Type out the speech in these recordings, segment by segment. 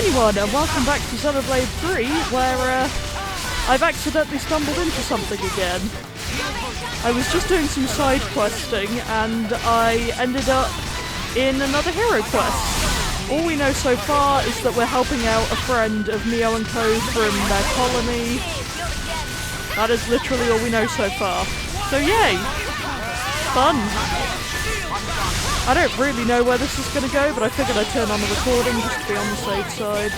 anyone, and welcome back to Xenoblade 3, where I've accidentally stumbled into something again. I was just doing some side questing, and I ended up in another hero quest. All we know so far is that we're helping out a friend of Mio and Co from their colony. That is literally all we know so far. So yay! Fun! I don't really know where this is going to go, but I figured I'd turn on the recording just to be on the safe side.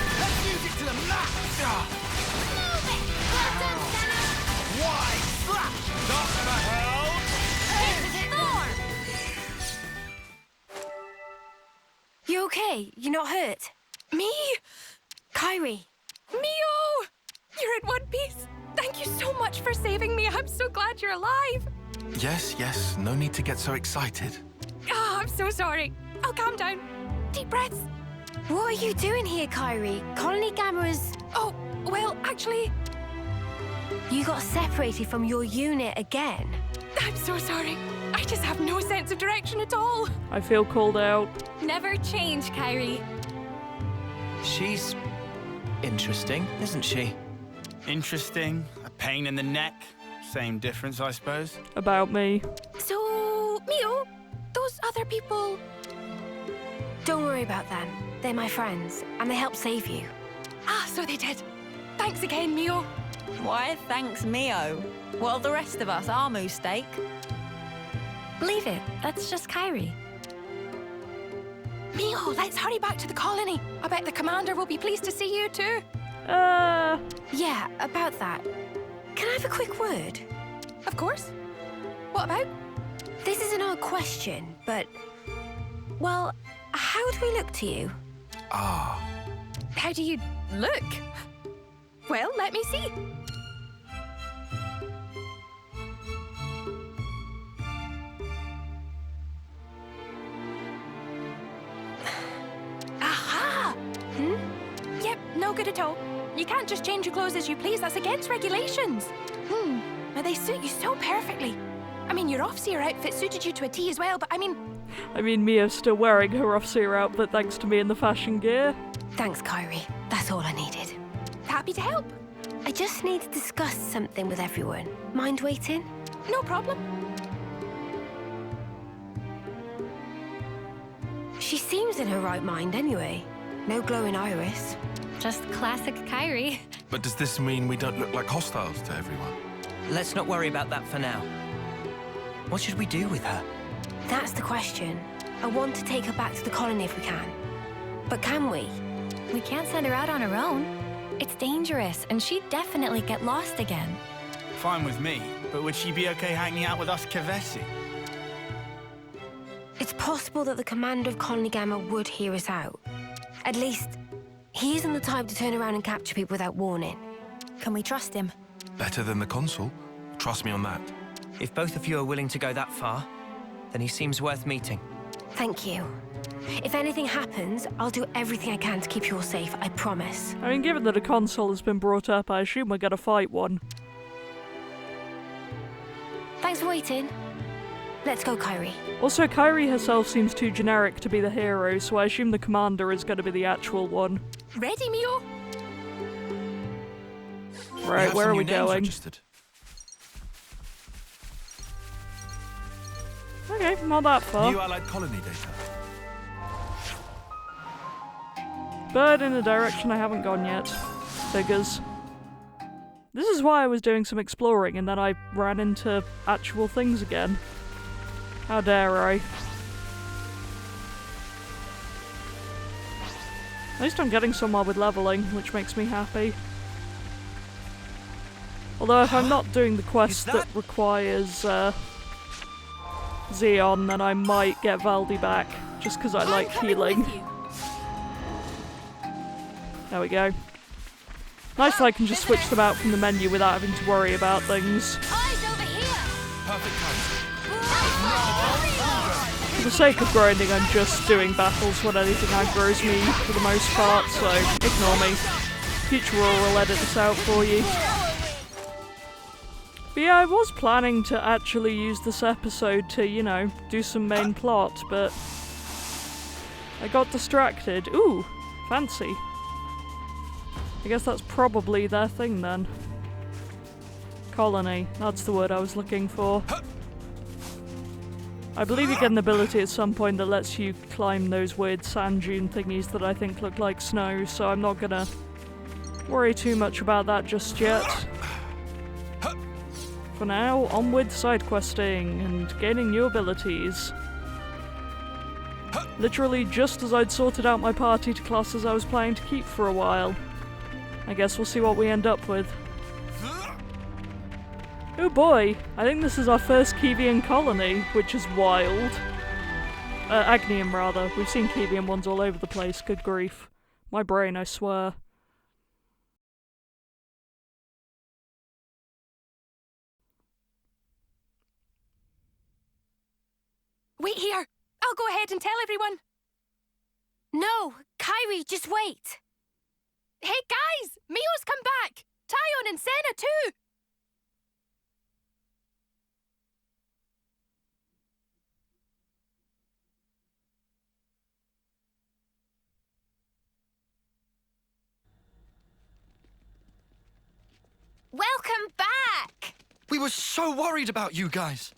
You okay? You're not hurt? Me? Kyrie. Mio! You're in one piece. Thank you so much for saving me. I'm so glad you're alive. Yes, no need to get so excited. Ah, I'm so sorry. I'll calm down. Deep breaths. What are you doing here, Kyrie? Colony Gamma's... Oh, well, actually... You got separated from your unit again. I'm so sorry. I just have no sense of direction at all. I feel called out. Never change, Kyrie. She's interesting, isn't she? Interesting, a pain in the neck. Same difference, I suppose. About me. So, Mio, those other people... Don't worry about them. They're my friends, and they helped save you. Ah, so they did. Thanks again, Mio. Why, thanks, Mio. Well, the rest of us are mistake. Leave it. That's just Kyrie. Mio, let's hurry back to the colony. I bet the commander will be pleased to see you too. Yeah, about that. Can I have a quick word? Of course. What about? This is an odd question, but... Well, how do we look to you? Ah. How do you look? Well, let me see. Aha! Yep, no good at all. You can't just change your clothes as you please. That's against regulations. Now they suit you so perfectly. I mean, your off-seer outfit suited you to a T as well, but I mean, Mia's still wearing her off-seer outfit thanks to me in the fashion gear. Thanks, Kyrie. That's all I needed. happy to help. I just need to discuss something with everyone. Mind waiting? No problem. She seems in her right mind anyway. No glowing iris. Just classic Kyrie. But does this mean we don't look like hostiles to everyone? Let's not worry about that for now. What should we do with her? That's the question. I want to take her back to the colony if we can. But can we? We can't send her out on her own. It's dangerous, and she'd definitely get lost again. Fine with me, but would she be okay hanging out with us Kavesi? It's possible that the commander of Colony Gamma would hear us out. At least, he isn't the type to turn around and capture people without warning. Can we trust him? Better than the consul. Trust me on that. If both of you are willing to go that far, then he seems worth meeting. Thank you. If anything happens, I'll do everything I can to keep you all safe, I promise. I mean, given that a console has been brought up, I assume we're gonna fight one. Thanks for waiting. Let's go, Kyrie. Also, Kyrie herself seems too generic to be the hero, so I assume the commander is gonna be the actual one. Ready, Mio? Right, where are we going? Registered. Okay, not that far. New allied colony data. But in a direction I haven't gone yet. Figures. This is why I was doing some exploring and then I ran into actual things again. How dare I? At least I'm getting somewhere with leveling, which makes me happy. Although if I'm not doing the quest that requires Xeon, then I might get Valdi back, just because I like healing. There we go. Nice that I can just switch them out from the menu without having to worry about things. Eyes over here! Perfect timing. For the sake of grinding, I'm just doing battles when anything aggroes me for the most part, so ignore me. Future Aurora will edit this out for you. But yeah, I was planning to actually use this episode to, you know, do some main plot, but I got distracted. Ooh, fancy. I guess that's probably their thing then. Colony, that's the word I was looking for. I believe you get an ability at some point that lets you climb those weird sand dune thingies that I think look like snow, so I'm not gonna worry too much about that just yet. For now, on with side questing and gaining new abilities. Literally just as I'd sorted out my party to classes I was planning to keep for a while. I guess we'll see what we end up with. Oh boy, I think this is our first Kevian colony, which is wild. Agnium rather. We've seen Kevian ones all over the place, good grief. My brain, I swear. Wait here! I'll go ahead and tell everyone! No! Kyrie, just wait! Hey guys! Mio's come back! Tyon and Senna too! Welcome back! We were so worried about you guys.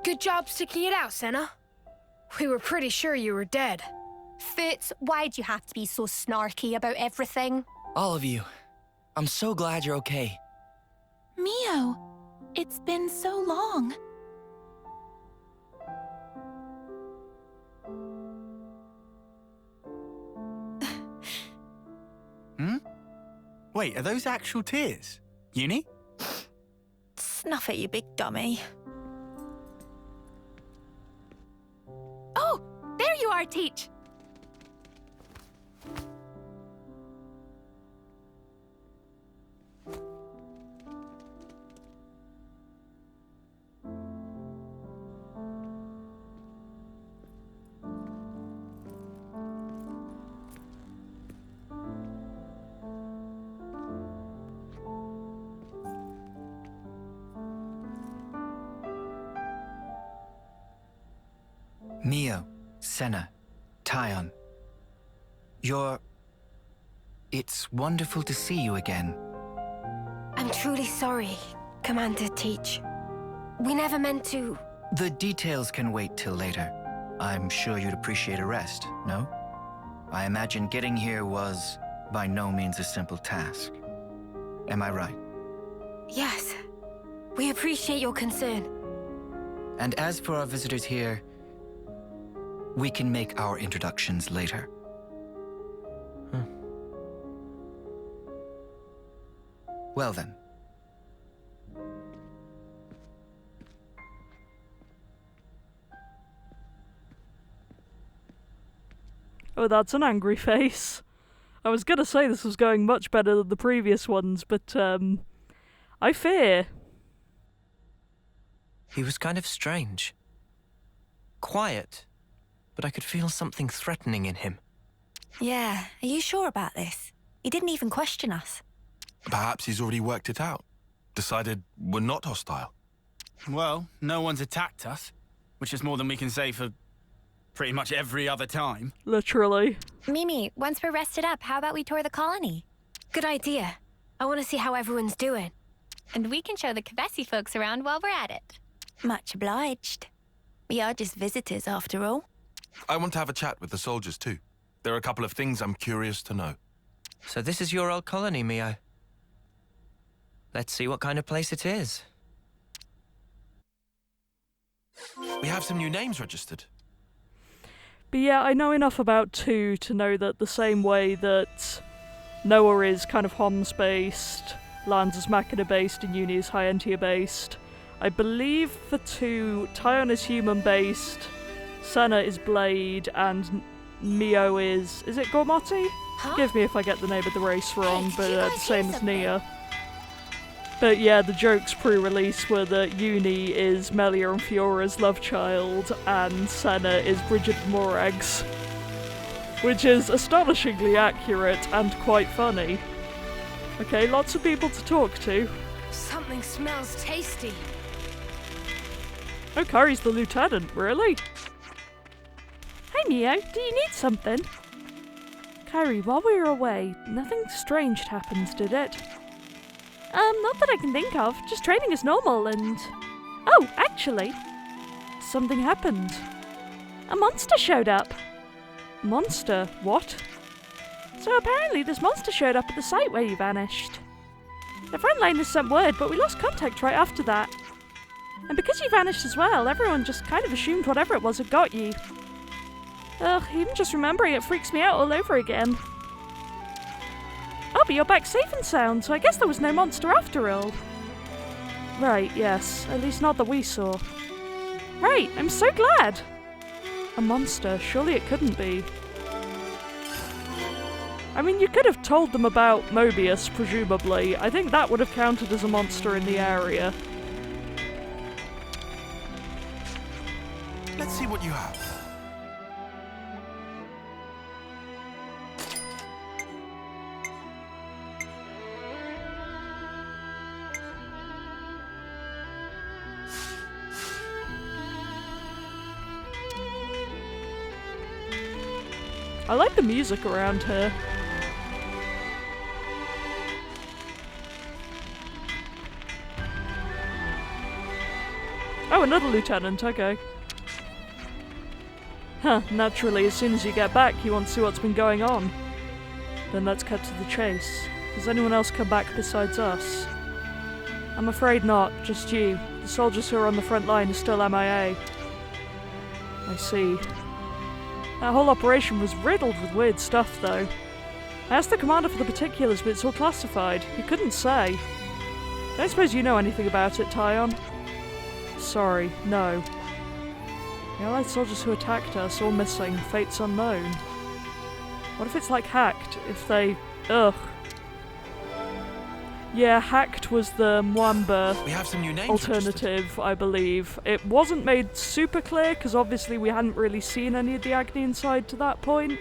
Good job sticking it out, Senna. We were pretty sure you were dead. Foots, why'd you have to be so snarky about everything? All of you. I'm so glad you're okay. Mio, it's been so long. Wait, are those actual tears? Uni? Snuff it, you big dummy. Oh, there you are, Teach. Mio, Senna, Tyon. It's wonderful to see you again. I'm truly sorry, Commander Teach. We never meant to... The details can wait till later. I'm sure you'd appreciate a rest, no? I imagine getting here was by no means a simple task. Am I right? Yes. We appreciate your concern. And as for our visitors here, we can make our introductions later. Well then. Oh, that's an angry face. I was gonna say this was going much better than the previous ones, but, I fear. He was kind of strange. Quiet, but I could feel something threatening in him. Yeah, are you sure about this? He didn't even question us. Perhaps he's already worked it out. Decided we're not hostile. Well, no one's attacked us, which is more than we can say for pretty much every other time. Literally. Mimi, once we're rested up, how about we tour the colony? Good idea. I want to see how everyone's doing. And we can show the Kavesi folks around while we're at it. Much obliged. We are just visitors, after all. I want to have a chat with the soldiers too. There are a couple of things I'm curious to know. So this is your old colony, Mio. Let's see what kind of place it is. We have some new names registered. But yeah, I know enough about 2 to know that the same way that Noah is kind of Homs-based, Lands is Machina-based, and Uni is Hyentia-based. I believe for 2, Tyon is human-based, Senna is Blade, and Mio is it Gormati? Huh? Forgive me if I get the name of the race wrong, Hey, but did you the guys same hear as Nia. But yeah, the jokes pre-release were that Uni is Melia and Fiora's love child, and Senna is Bridget Morag's. Which is astonishingly accurate and quite funny. Okay, lots of people to talk to. Something smells tasty. Oh, Kyrie's the lieutenant, really? Mio. Do you need something? Kyrie, while we were away, nothing strange had happened, did it? Not that I can think of. Just training as normal and... Oh, actually, something happened. A monster showed up. Monster? What? So apparently this monster showed up at the site where you vanished. The front line has sent word, but we lost contact right after that. And because you vanished as well, everyone just kind of assumed whatever it was had got you. Ugh, even just remembering it freaks me out all over again. Oh, but you're back safe and sound, so I guess there was no monster after all. Right, yes. At least not that we saw. Right, I'm so glad! A monster, surely it couldn't be. I mean, you could have told them about Mobius, presumably. I think that would have counted as a monster in the area. Let's see what you have. I like the music around here. Oh, another lieutenant, okay. Huh, naturally, as soon as you get back, you want to see what's been going on. Then let's cut to the chase. Has anyone else come back besides us? I'm afraid not, just you. The soldiers who are on the front line are still MIA. I see. That whole operation was riddled with weird stuff, though. I asked the commander for the particulars, but it's all classified. He couldn't say. Don't suppose you know anything about it, Tyon? Sorry, no. The Allied soldiers who attacked us, all missing, fates unknown. What if it's like hacked? If they... Ugh. Yeah, hacked was the Mwamba We have some new names alternative, registered. I believe. It wasn't made super clear, because obviously we hadn't really seen any of the Agni inside to that point.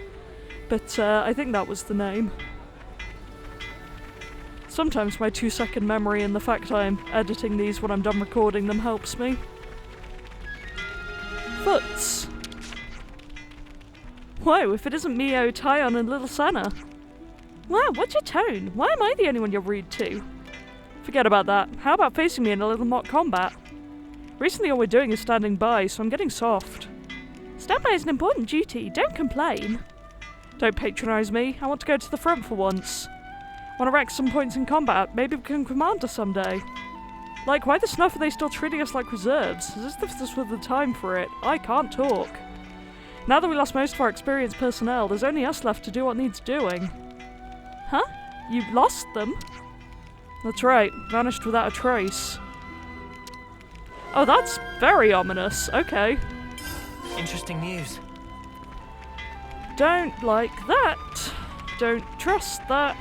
But I think that was the name. Sometimes my 2-second memory and the fact I'm editing these when I'm done recording them helps me. Foots. Whoa, if it isn't Mio, Tyon, and little Senna. Wow, what's your tone? Why am I the only one you're rude to? Forget about that. How about facing me in a little mock combat? Recently all we're doing is standing by, so I'm getting soft. Standby is an important duty, don't complain. Don't patronise me, I want to go to the front for once. Want to rack some points in combat, maybe become commander someday. Like, why the snuff are they still treating us like reserves? As if this was the time for it. I can't talk. Now that we lost most of our experienced personnel, there's only us left to do what needs doing. Huh? You lost them? That's right, vanished without a trace. Oh, that's very ominous. Okay. Interesting news. Don't like that. Don't trust that.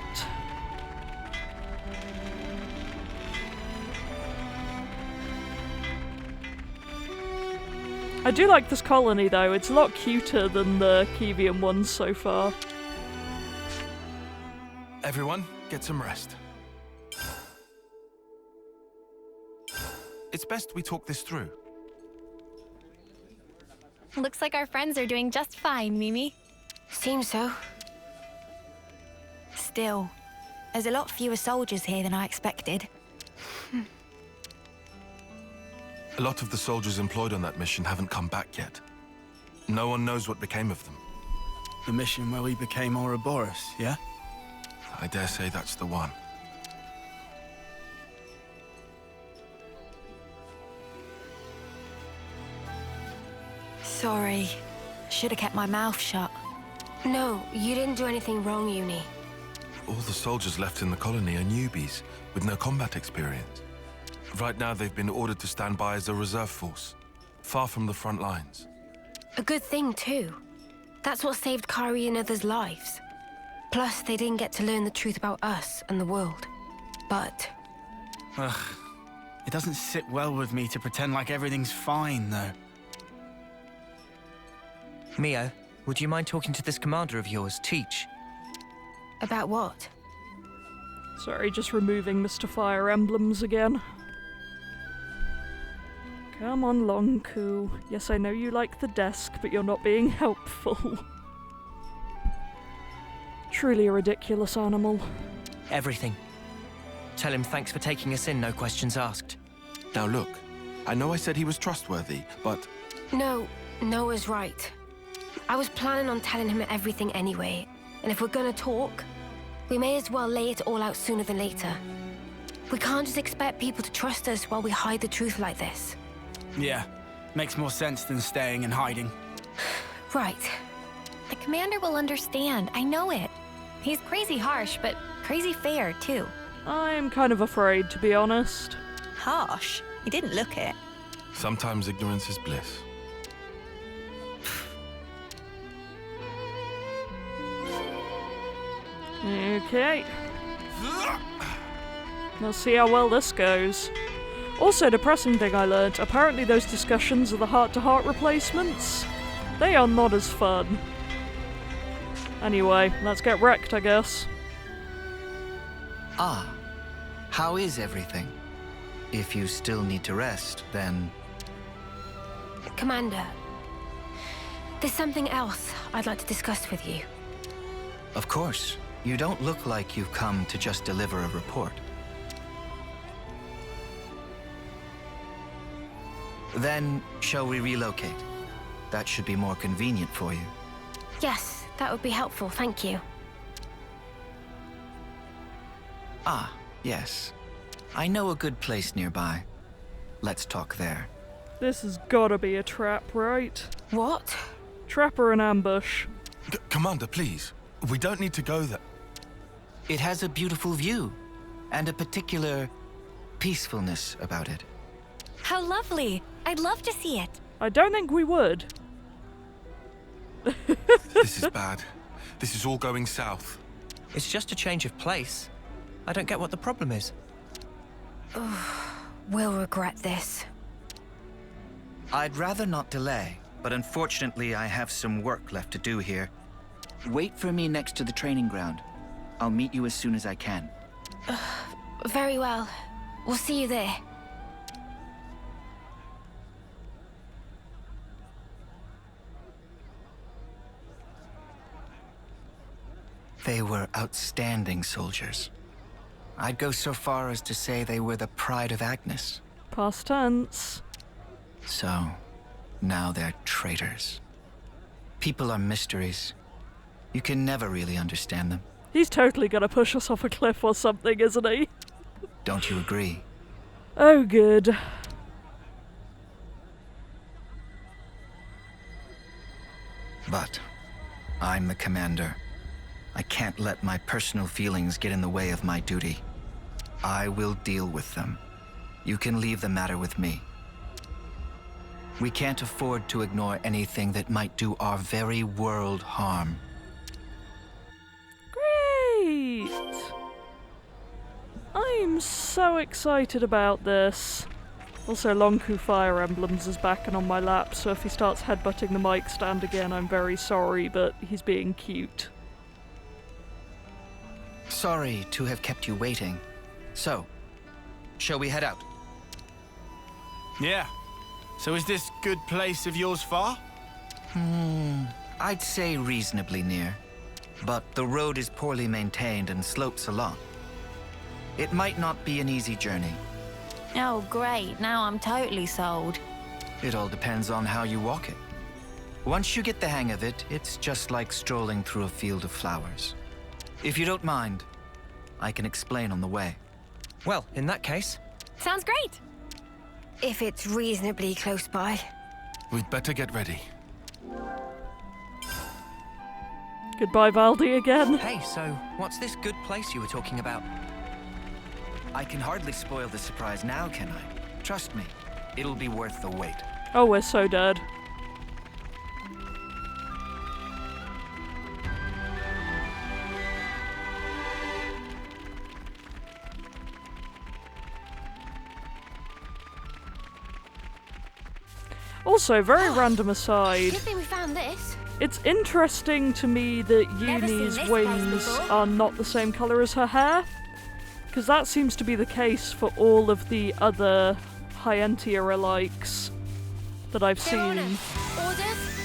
I do like this colony though, it's a lot cuter than the Kievian ones so far. Everyone, get some rest. It's best we talk this through. Looks like our friends are doing just fine, Mimi. Seems so. Still, there's a lot fewer soldiers here than I expected. A lot of the soldiers employed on that mission haven't come back yet. No one knows what became of them. The mission where we became Ouroboros, yeah? I dare say that's the one. Sorry. Should have kept my mouth shut. No, you didn't do anything wrong, Uni. All the soldiers left in the colony are newbies with no combat experience. Right now they've been ordered to stand by as a reserve force, far from the front lines. A good thing, too. That's what saved Kari and others' lives. Plus, they didn't get to learn the truth about us and the world. But... Ugh. It doesn't sit well with me to pretend like everything's fine, though. Mio, would you mind talking to this commander of yours, Teach? about what? Sorry, just removing Mr. Fire emblems again. Come on, Longku. Yes, I know you like the desk, but you're not being helpful. Truly a ridiculous animal. Everything. Tell him thanks for taking us in, no questions asked. Now look, I know I said he was trustworthy, but... No, Noah's right. I was planning on telling him everything anyway, and if we're gonna talk, we may as well lay it all out sooner than later. We can't just expect people to trust us while we hide the truth like this. Yeah, makes more sense than staying and hiding. Right. The commander will understand, I know it. He's crazy harsh, but crazy fair, too. I'm kind of afraid, to be honest. Harsh. He didn't look it. Sometimes ignorance is bliss. Okay. Let's see how well this goes. Also, depressing thing I learned, apparently those discussions are the heart-to-heart replacements. They are not as fun. Anyway, let's get wrecked, I guess. Ah, how is everything? If you still need to rest, then... Commander, there's something else I'd like to discuss with you. Of course. You don't look like you've come to just deliver a report. Then, shall we relocate? That should be more convenient for you. Yes, that would be helpful, thank you. Ah, yes. I know a good place nearby. Let's talk there. This has gotta be a trap, right? What? Trap or an ambush? Commander, please. We don't need to go there. It has a beautiful view, and a particular peacefulness about it. How lovely! I'd love to see it. I don't think we would. This is bad. This is all going south. It's just a change of place. I don't get what the problem is. We'll regret this. I'd rather not delay, but unfortunately I have some work left to do here. Wait for me next to the training ground. I'll meet you as soon as I can. Very well. We'll see you there. They were outstanding soldiers. I'd go so far as to say they were the pride of Agnes. Past tense. So, now they're traitors. People are mysteries. You can never really understand them. He's totally gonna push us off a cliff or something, isn't he? Don't you agree? Oh, good. But I'm the commander. I can't let my personal feelings get in the way of my duty. I will deal with them. You can leave the matter with me. We can't afford to ignore anything that might do our very world harm. Great! I'm so excited about this. Also, Longku Fire Emblems is back and on my lap, so if he starts headbutting the mic stand again, I'm very sorry, but he's being cute. Sorry to have kept you waiting. So, shall we head out? Yeah. So is this good place of yours far? I'd say reasonably near. But the road is poorly maintained and slopes a lot. It might not be an easy journey. Oh, great. Now I'm totally sold. It all depends on how you walk it. Once you get the hang of it, it's just like strolling through a field of flowers. If you don't mind, I can explain on the way. Well, in that case... Sounds great! If it's reasonably close by. We'd better get ready. Goodbye, Valdi, again. Hey, so what's this good place you were talking about? I can hardly spoil the surprise now, can I? Trust me, it'll be worth the wait. Oh, we're so dead. Also, very random aside. Good thing we found this. It's interesting to me that Never seen Uni's this place wings before. are not the same colour as her hair. Because that seems to be the case for all of the other Hyentia likes that I've seen. Orders?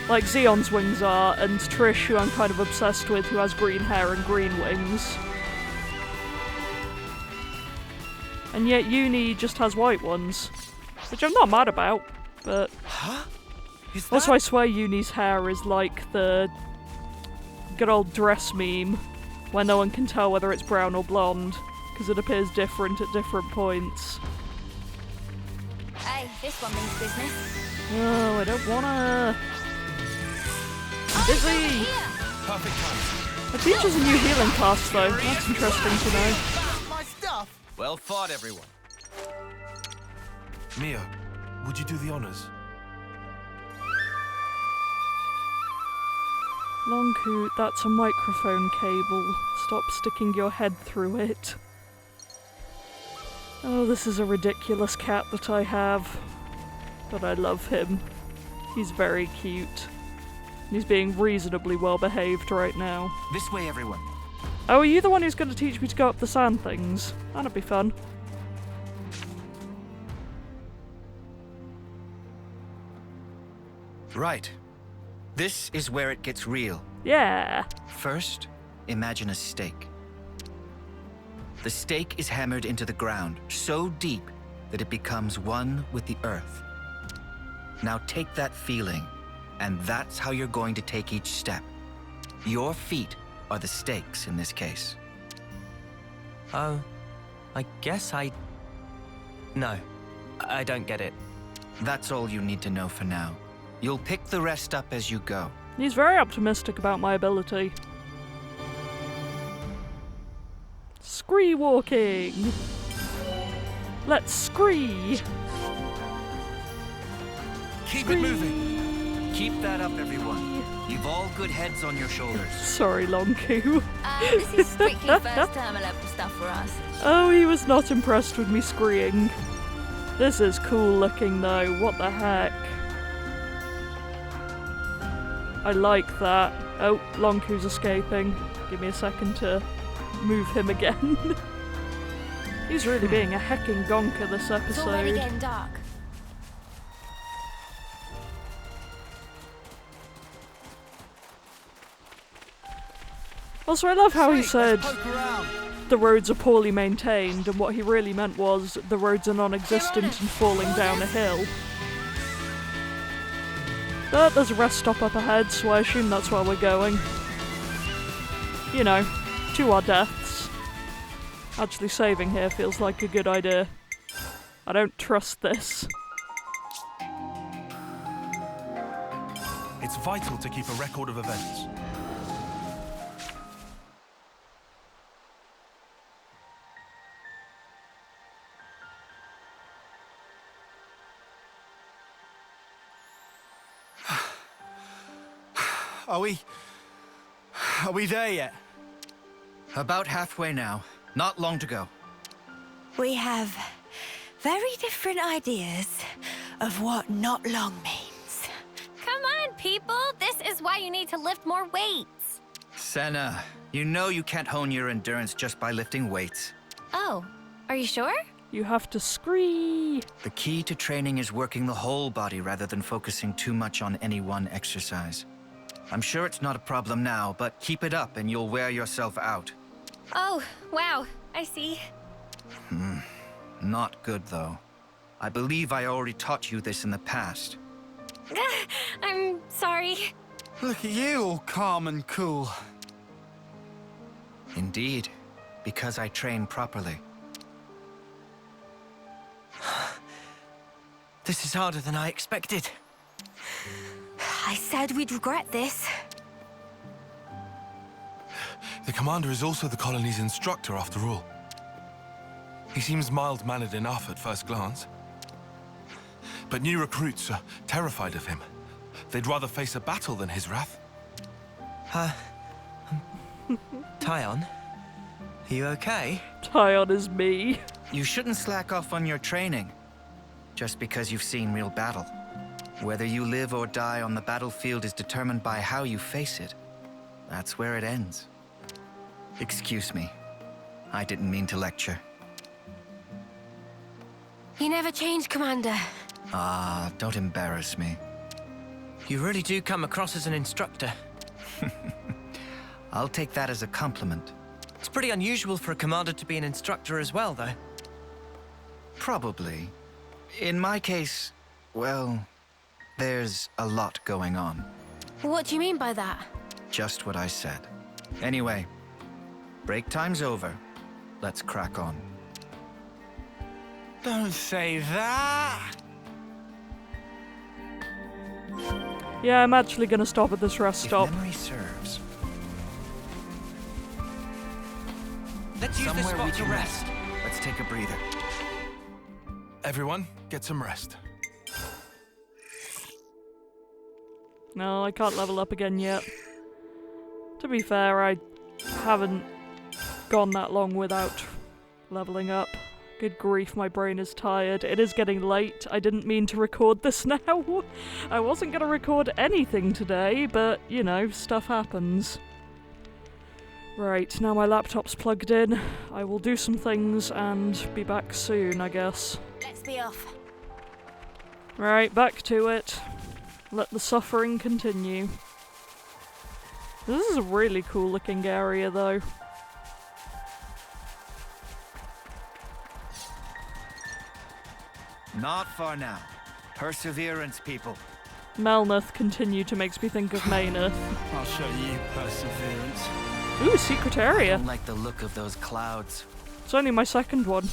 Like Xeon's wings are, and Trish, who I'm kind of obsessed with, who has green hair and green wings. And yet Uni just has white ones, which I'm not mad about, but... Huh? Is Also, that... I swear Uni's hair is like the good old dress meme, where no one can tell whether it's brown or blonde, because it appears different at different points. Hey, this one means business. Oh, I don't wanna... I'm busy! Perfect time. It features a new healing cast though, that's interesting to know. My stuff! Well fought, everyone. Mia, would you do the honors? Longcoot, that's a microphone cable. Stop sticking your head through it. Oh, this is a ridiculous cat that I have. But I love him. He's very cute. He's being reasonably well behaved right now. This way, everyone. Oh, are you the one who's going to teach me to go up the sand things? That'd be fun. Right. This is where it gets real. Yeah. First, imagine a stake. The stake is hammered into the ground so deep that it becomes one with the earth. Now take that feeling, and that's how you're going to take each step. Your feet are the stakes in this case. Oh, I guess No, I don't get it. That's all you need to know for now. You'll pick the rest up as you go. He's very optimistic about my ability. Scree walking! Let's scree! Keep it moving. Keep that up, everyone. You've all good heads on your shoulders. Sorry, Longku. This is strictly first term level stuff for us. Oh, he was not impressed with me screeing. This is cool looking though, what the heck. I like that. Oh, Longku's escaping. Give me a second to move him again. He's really being a hecking gonker this It's already episode. getting dark. Also, I love how he said Poke around. the roads are poorly maintained, and what he really meant was the roads are non-existent and falling down a hill. But there's a rest stop up ahead, so I assume that's where we're going. You know, to our deaths. Actually saving here feels like a good idea. I don't trust this. It's vital to keep a record of events. Are we there yet? About halfway now. Not long to go. We have very different ideas of what not long means. Come on, people! This is why you need to lift more weights. Senna, you know you can't hone your endurance just by lifting weights. Oh, are you sure? You have to scree. The key to training is working the whole body rather than focusing too much on any one exercise. I'm sure it's not a problem now, but keep it up and you'll wear yourself out. Oh, wow. I see. Not good, though. I believe I already taught you this in the past. I'm sorry. Look at you, all calm and cool. Indeed, because I train properly. This is harder than I expected. I said we'd regret this. The commander is also the colony's instructor, after all. He seems mild-mannered enough at first glance. But new recruits are terrified of him. They'd rather face a battle than his wrath. Tyon, are you okay? Tyon is me. You shouldn't slack off on your training, just because you've seen real battle. Whether you live or die on the battlefield is determined by how you face it. That's where it ends. Excuse me. I didn't mean to lecture. You never change, Commander. Ah, don't embarrass me. You really do come across as an instructor. I'll take that as a compliment. It's pretty unusual for a commander to be an instructor as well, though. Probably. In my case, well, there's a lot going on. What do you mean by that? Just what I said. Anyway, break time's over. Let's crack on. Don't say that! Yeah, I'm actually gonna stop at this rest stop. If memory serves. Let's use this Somewhere we spot to can rest. Let's take a breather. Everyone, get some rest. No, I can't level up again yet. To be fair, I haven't gone that long without leveling up. Good grief, my brain is tired. It is getting late. I didn't mean to record this now. I wasn't going to record anything today, but, you know, stuff happens. Right, now my laptop's plugged in. I will do some things and be back soon, I guess. Let's be off. Right, back to it. Let the suffering continue. This is a really cool looking area, though. Not far now. Perseverance, people. Melnith continue to makes me think of Maynith. I'll show you perseverance. Ooh, secret I area. don't like the look of those clouds. It's only my second one.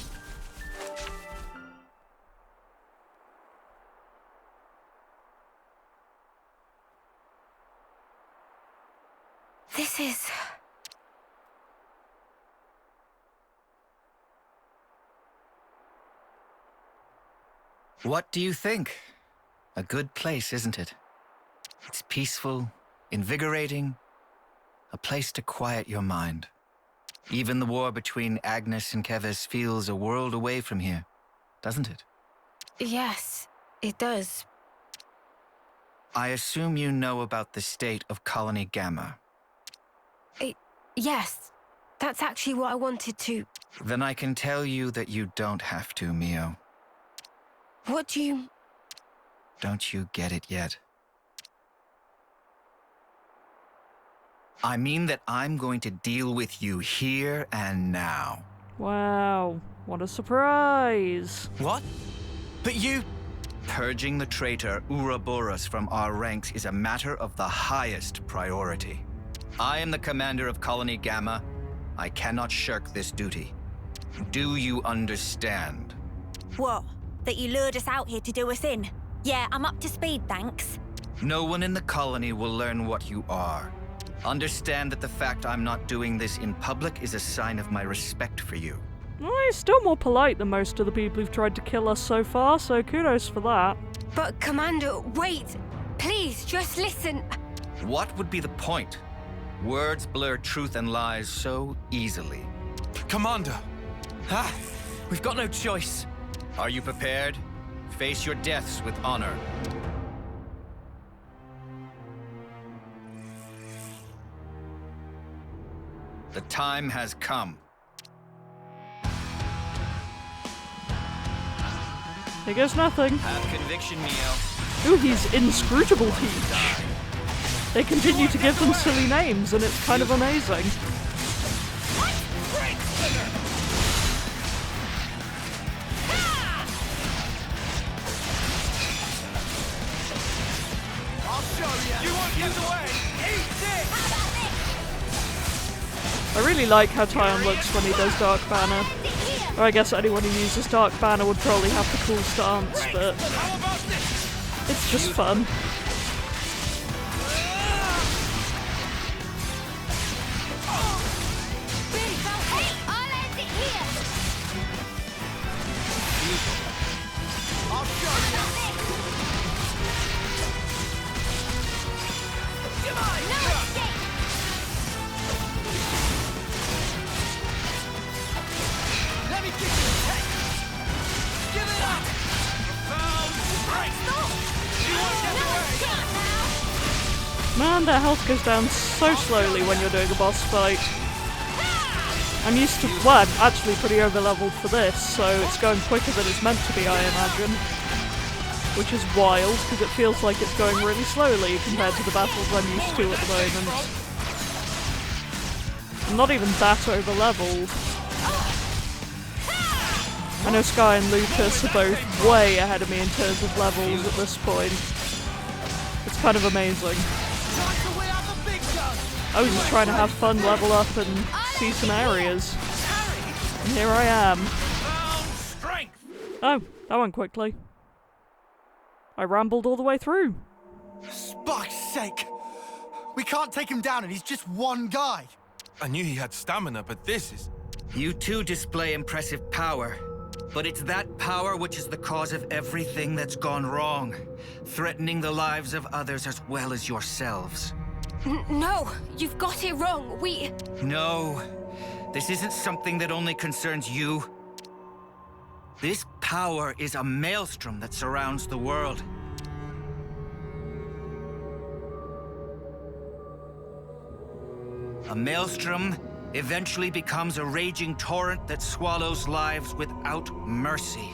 This is... What do you think? A good place, isn't it? It's peaceful, invigorating, a place to quiet your mind. Even the war between Agnes and Keves feels a world away from here, doesn't it? Yes, it does. I assume you know about the state of Colony Gamma. Yes, that's actually what I wanted to... Then I can tell you that you don't have to, Mio. What do you... Don't you get it yet? I mean that I'm going to deal with you here and now. Wow, what a surprise. What? But you... Purging the traitor Ouroboros from our ranks is a matter of the highest priority. I am the commander of Colony Gamma. I cannot shirk this duty. Do you understand? What? That you lured us out here to do us in? Yeah, I'm up to speed, thanks. No one in the colony will learn what you are. Understand that the fact I'm not doing this in public is a sign of my respect for you. Well, he's still more polite than most of the people who've tried to kill us so far, so kudos for that. But Commander, wait! Please, just listen! What would be the point? Words blur truth and lies so easily. Commander! Ah, we've got no choice. Are you prepared? Face your deaths with honor. The time has come. Here goes nothing. Have conviction, Mio. Ooh, he's inscrutable teach. They continue to give them silly names, and it's kind of amazing. I'll show you! You won't get away! Eat this! I really like how Tyon looks when he does Dark Banner. Or I guess anyone who uses Dark Banner would probably have the cool stance, but it's just fun. I'll show you! Come on! Let me get you a tech! Give it up! Found! Right! You won't get away! Man, their health goes down so slowly when you're doing a boss fight. I'm used to, well, I'm actually pretty over-leveled for this, so it's going quicker than it's meant to be, I imagine. Which is wild, because it feels like it's going really slowly compared to the battles I'm used to at the moment. I'm not even that over-leveled. I know Sky and Lucas are both way ahead of me in terms of levels at this point. It's kind of amazing. I was just trying to have fun, level up, and see some areas. And here I am. Oh, that went quickly. I rambled all the way through. Spark's sake! We can't take him down and he's just one guy! I knew he had stamina, but this is... You too display impressive power, but it's that power which is the cause of everything that's gone wrong, threatening the lives of others as well as yourselves. No, you've got it wrong. No, this isn't something that only concerns you. This power is a maelstrom that surrounds the world. A maelstrom eventually becomes a raging torrent that swallows lives without mercy.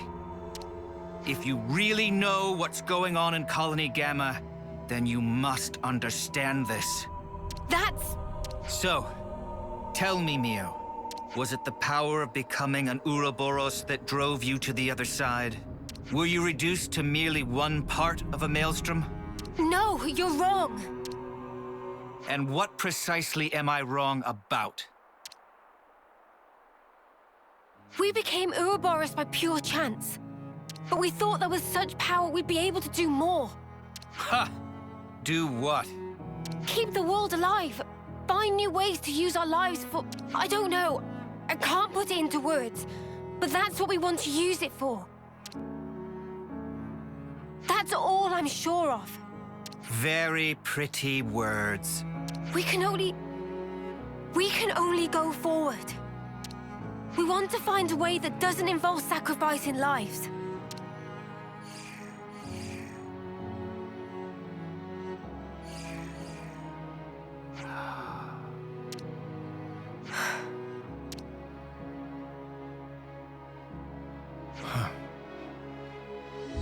If you really know what's going on in Colony Gamma, then you must understand this. That's... So, tell me, Mio, was it the power of becoming an Ouroboros that drove you to the other side? Were you reduced to merely one part of a maelstrom? No, you're wrong. And what precisely am I wrong about? We became Ouroboros by pure chance. But we thought there was such power we'd be able to do more. Ha! Do what? Keep the world alive. Find new ways to use our lives for... I don't know. I can't put it into words. But that's what we want to use it for. That's all I'm sure of. Very pretty words. We can only go forward. We want to find a way that doesn't involve sacrificing lives.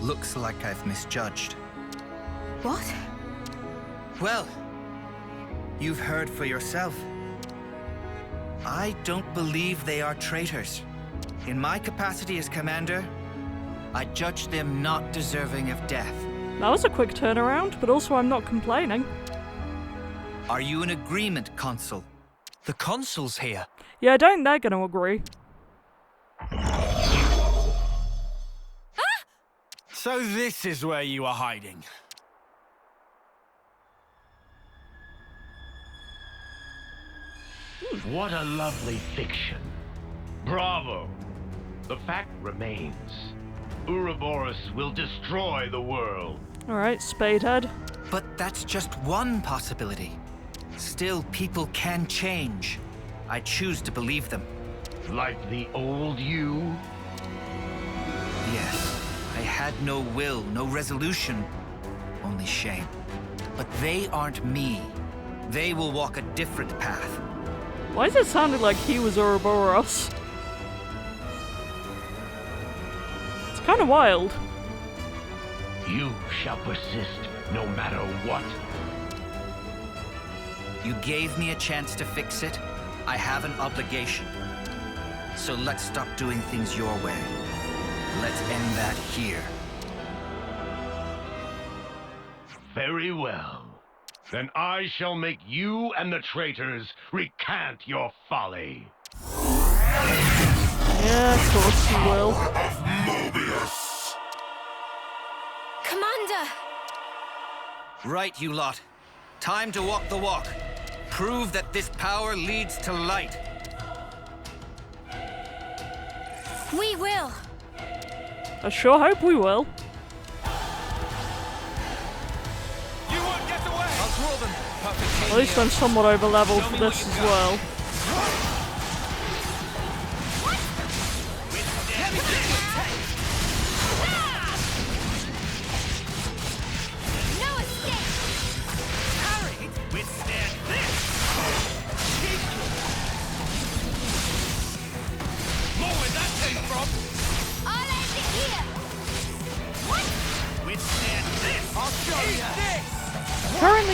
Looks like I've misjudged. What? Well, you've heard for yourself. I don't believe they are traitors. In my capacity as commander, I judge them not deserving of death. That was a quick turnaround, but also I'm not complaining. Are you in agreement, Consul? The Consul's here. Yeah, I don't they're gonna agree. So this is where you are hiding. What a lovely fiction. Bravo! The fact remains. Ouroboros will destroy the world. Alright, Spadehead. But that's just one possibility. Still, people can change. I choose to believe them. Like the old you? Yes. I had no will, no resolution, only shame. But they aren't me. They will walk a different path. Why is it sounding like he was Ouroboros? It's kind of wild. You shall persist no matter what. You gave me a chance to fix it. I have an obligation. So let's stop doing things your way. Let's end that here. Very well. Then I shall make you and the traitors recant your folly. Yeah, of course you will. Commander! Right, you lot. Time to walk the walk. Prove that this power leads to light. We will. I sure hope we will. You won't get away! I'll draw them. At least I'm somewhat over-leveled for this as well. No escape! Harry, withstand this!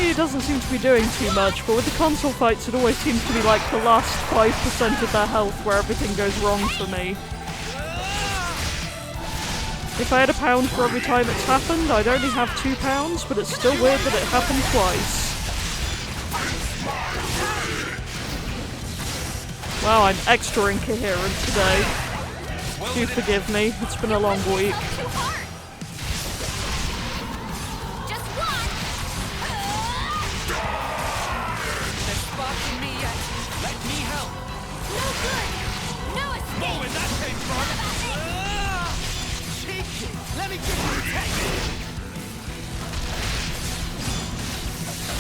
Lately it doesn't seem to be doing too much, but with the console fights it always seems to be like the last 5% of their health where everything goes wrong for me. If I had £1 for every time it's happened, I'd only have £2, but it's still weird that it happened twice. Wow, I'm extra incoherent today. Do forgive me, it's been a long week.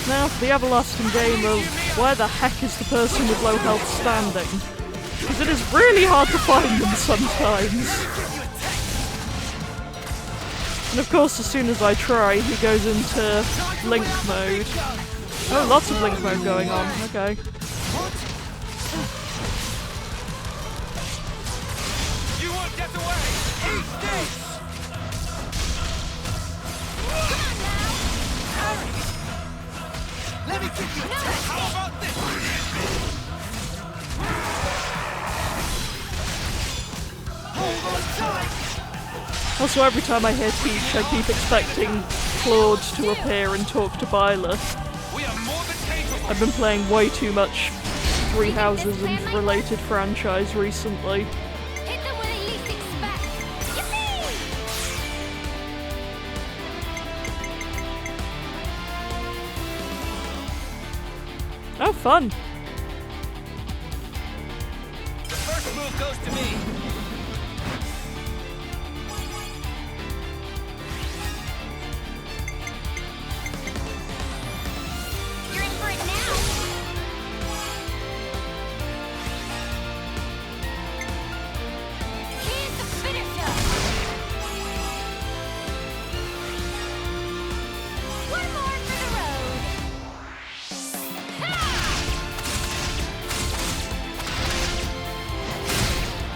Now for the everlasting game of where the heck is the person with low health standing? Because it is really hard to find them sometimes. And of course as soon as I try he goes into Link mode. Oh, lots of Link mode going on, okay. You won't get away! Eat this! Let me give you a test. How about this? Hold on tight. Also, every time I hear Teach, I keep expecting Claude to appear and talk to Byleth. I've been playing way too much Three Houses and related franchise recently. Oh, fun! The first move goes to me. You're in for it now. Here's the finisher. One more for the road.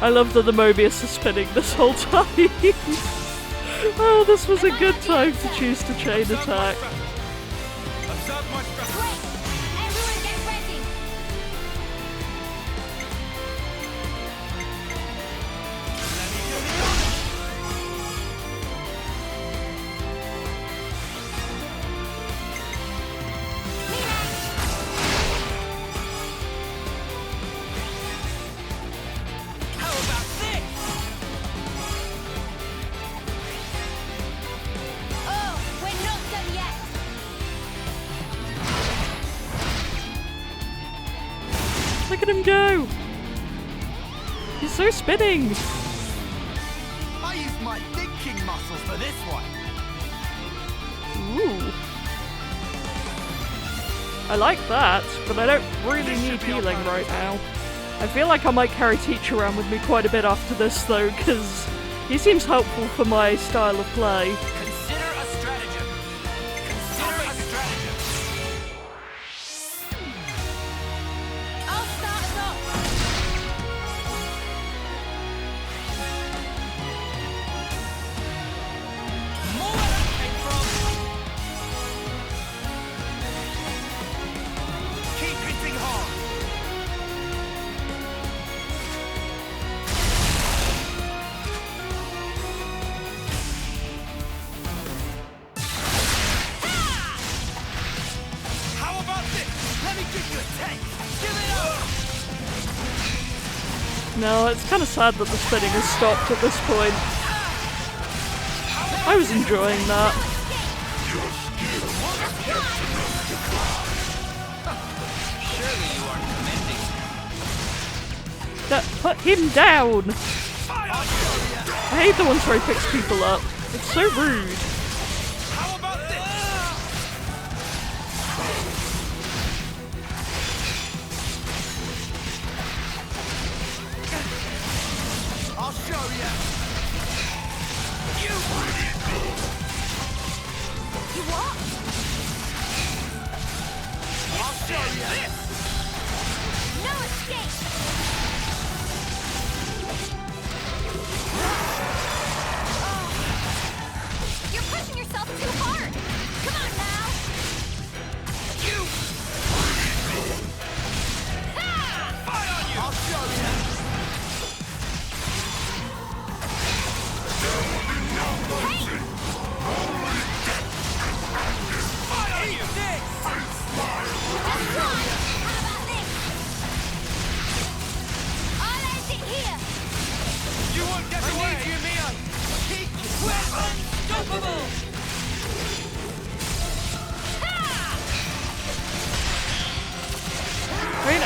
I love that the Mobius is spinning this whole time. Oh, this was a good time to choose to chain attack. Everyone get ready. How about this? Oh, we're not done yet. Look at him go! He's so spinning! I used my thinking muscles for this one. Ooh. I like that, but I don't really need healing right now. I feel like I might carry Teach around with me quite a bit after this though, because he seems helpful for my style of play. Consider a stratagem. Consider a stratagem. I'll start us off. More where that came from. Keep hitting hard. How about this? Let me give you a taste. Give it up. No, it's kind of sad that the spinning has stopped at this point. I was enjoying that. Surely you aren't commending. Put him down! I hate the ones where he picks people up. It's so rude. How about this? I'll show you. You what? I'll show you. No escape. You're pushing yourself too hard. Come on now.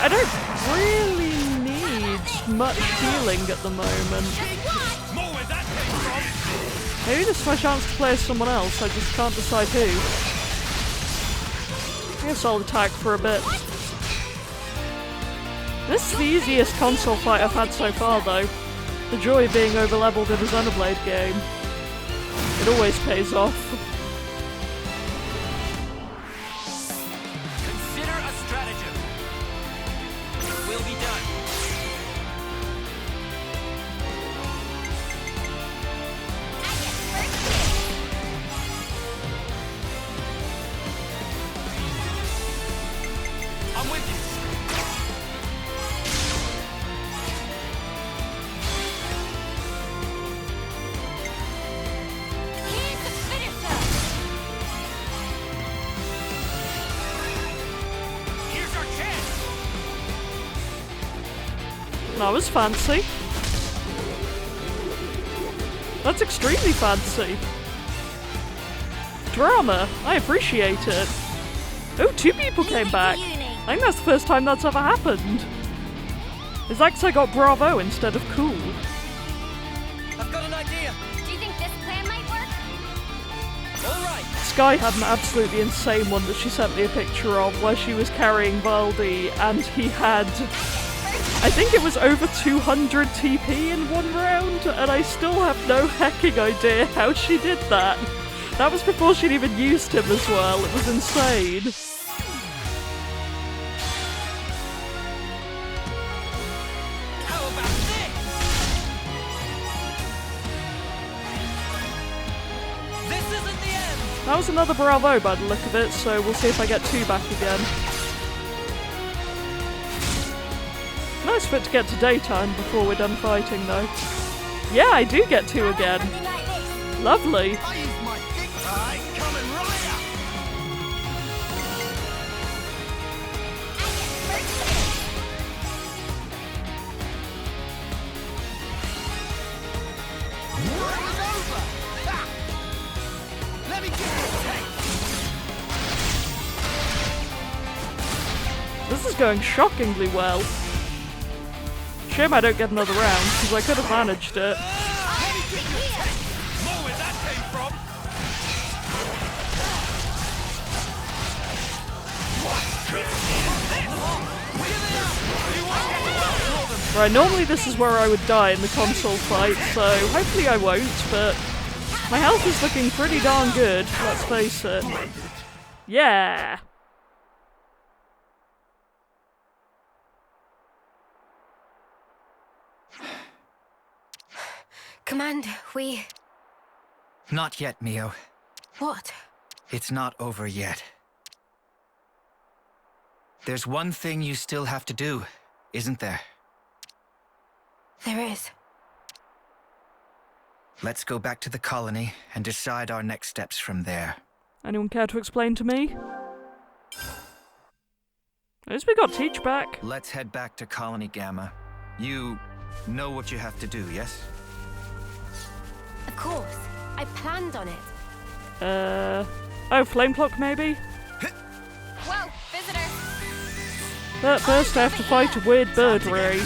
I don't really need much healing at the moment. Maybe this is my chance to play as someone else, I just can't decide who. I guess I'll attack for a bit. This is the easiest console fight I've had so far though. The joy of being overleveled in a Xenoblade game. It always pays off. Consider a stratagem. Will be done. I'm with you. That was fancy. That's extremely fancy. Drama. I appreciate it. Oh, 2 people came back. I think that's the first time that's ever happened. Is that because I got bravo instead of cool? I've got an idea. Do you think this plan might work? All right. Sky had an absolutely insane one that she sent me a picture of where she was carrying Valdi and he had... I think it was over 200 TP in one round, and I still have no hecking idea how she did that. That was before she'd even used him as well, it was insane. How about this? This isn't the end. That was another bravo by the look of it, so we'll see if I get 2 back again. Nice for it to get to daytime before we're done fighting, though. Yeah, I do get 2 again. Lovely. I use my big tie coming right up. It's over. Ha! Let me get your tank. This is going shockingly well. Shame I don't get another round, because I could have managed it. Right, normally this is where I would die in the console fight, so hopefully I won't, but my health is looking pretty darn good, let's face it. Yeah! Commander, we... Not yet, Mio. What? It's not over yet. There's one thing you still have to do, isn't there? There is. Let's go back to the colony and decide our next steps from there. Anyone care to explain to me? At least we got Teach back. Let's head back to Colony Gamma. You know what you have to do, yes? Of course. I planned on it. Oh, flame clock maybe? Whoa, visitor. But first I have to fight a weird bird ray.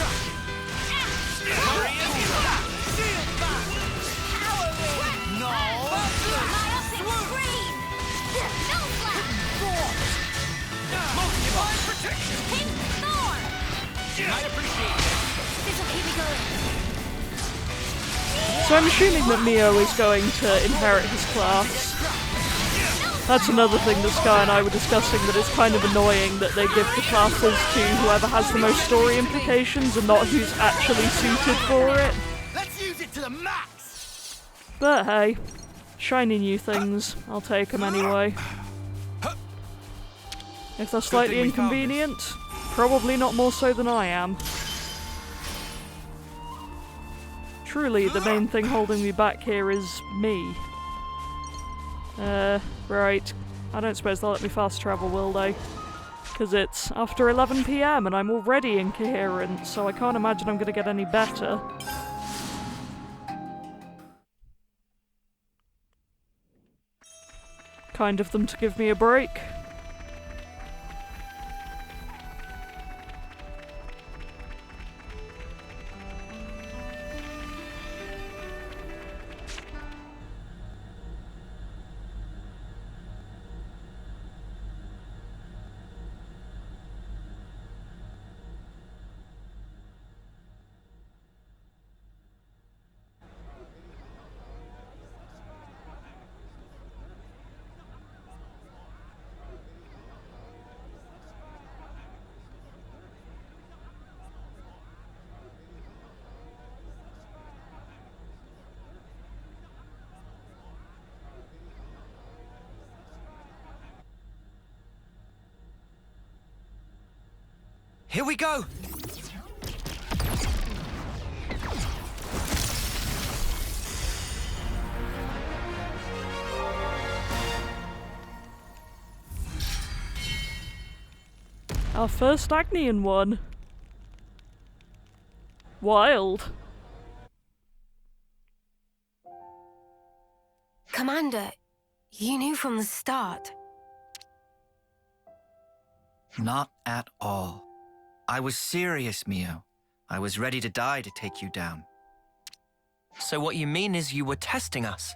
So I'm assuming that Mio is going to inherit his class. That's another thing that Sky and I were discussing, that it's kind of annoying that they give the classes to whoever has the most story implications and not who's actually suited for it. Let's use it to the max. But hey, shiny new things. I'll take them anyway. If they're slightly inconvenient, probably not more so than I am. Truly, the main thing holding me back here is me. Right. I don't suppose they'll let me fast travel, will they? Because it's after 11 PM and I'm already incoherent, so I can't imagine I'm going to get any better. Kind of them to give me a break. Here we go! Our first Agnian one. Wild. Commander, you knew from the start. Not at all. I was serious, Mio. I was ready to die to take you down. So what you mean is you were testing us?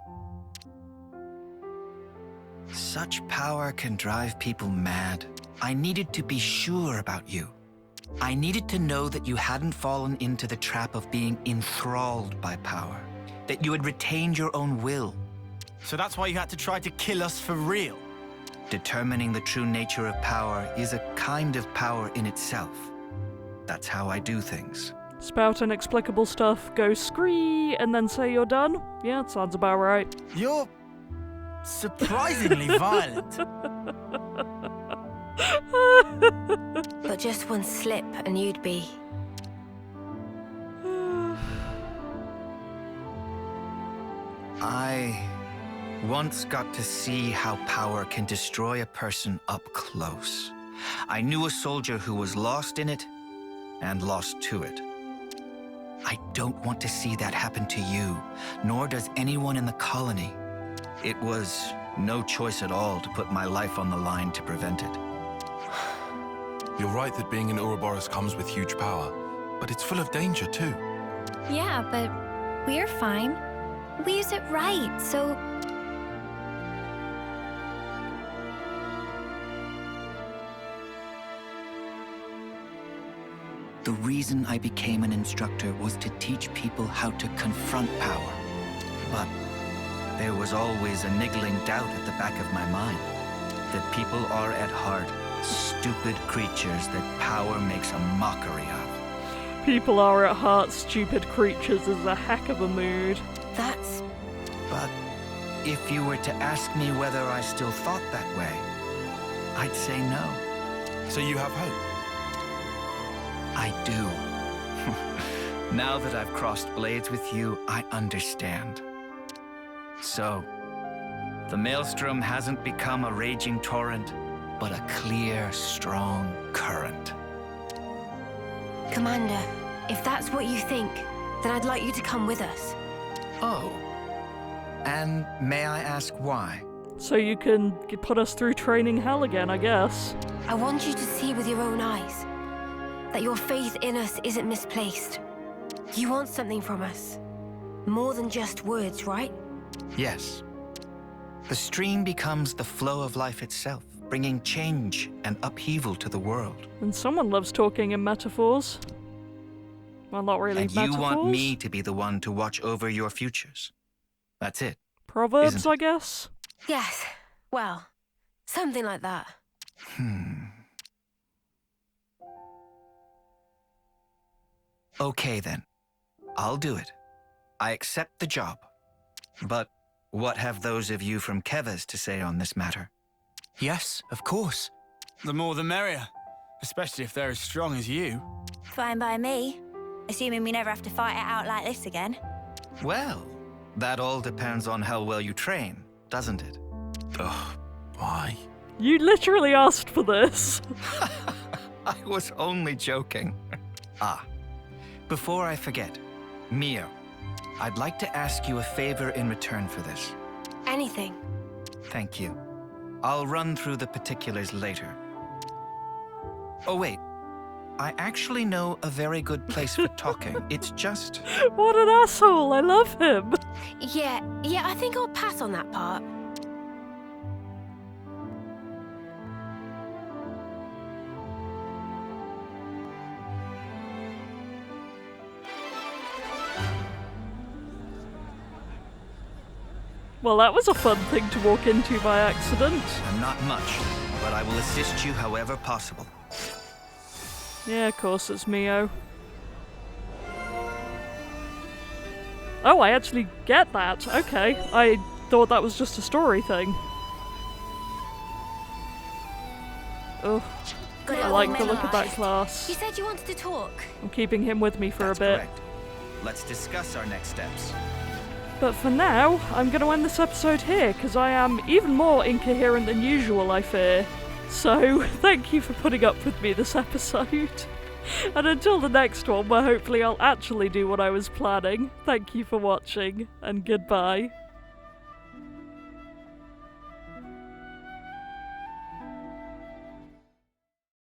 Such power can drive people mad. I needed to be sure about you. I needed to know that you hadn't fallen into the trap of being enthralled by power, that you had retained your own will. So that's why you had to try to kill us for real? Determining the true nature of power is a kind of power in itself. That's how I do things. Spout inexplicable stuff, go scree, and then say you're done? Yeah, that sounds about right. You're surprisingly violent. But just one slip and you'd be... I once got to see how power can destroy a person up close. I knew a soldier who was lost in it and lost to it. I don't want to see that happen to you, nor does anyone in the colony. It was no choice at all to put my life on the line to prevent it. You're right that being an Ouroboros comes with huge power, but it's full of danger too. Yeah, but we're fine. We use it right, so... The reason I became an instructor was to teach people how to confront power. But there was always a niggling doubt at the back of my mind that people are at heart stupid creatures that power makes a mockery of. People are at heart stupid creatures is a heck of a mood. That's... But if you were to ask me whether I still thought that way, I'd say no. So you have hope? I do. Now that I've crossed blades with you, I understand. So, the Maelstrom hasn't become a raging torrent, but a clear, strong current. Commander, if that's what you think, then I'd like you to come with us. Oh. And may I ask why? So you can put us through training hell again, I guess. I want you to see with your own eyes that your faith in us isn't misplaced. You want something from us. More than just words, right? Yes. The stream becomes the flow of life itself, bringing change and upheaval to the world. And someone loves talking in metaphors. Well, not really and metaphors. You want me to be the one to watch over your futures. That's it. Proverbs, I guess? Yes. Well, something like that. Okay then. I'll do it. I accept the job. But what have those of you from Kevas to say on this matter? Yes, of course. The more the merrier. Especially if they're as strong as you. Fine by me. Assuming we never have to fight it out like this again. Well, that all depends on how well you train, doesn't it? Ugh, why? You literally asked for this. I was only joking. Before I forget, Mio, I'd like to ask you a favor in return for this. Anything. Thank you. I'll run through the particulars later. Oh wait, I actually know a very good place for talking. It's just... What an asshole, I love him. Yeah, I think I'll pass on that part. Well, that was a fun thing to walk into by accident. I'm not much, but I will assist you however possible. Yeah, of course, it's Mio. Oh, I actually get that. Okay. I thought that was just a story thing. Ugh. good I like the look of that class. You said you wanted to talk. I'm keeping him with me for a bit. Correct. Let's discuss our next steps. But for now, I'm going to end this episode here, because I am even more incoherent than usual, I fear. So, thank you for putting up with me this episode. And until the next one, where hopefully I'll actually do what I was planning, thank you for watching, and goodbye.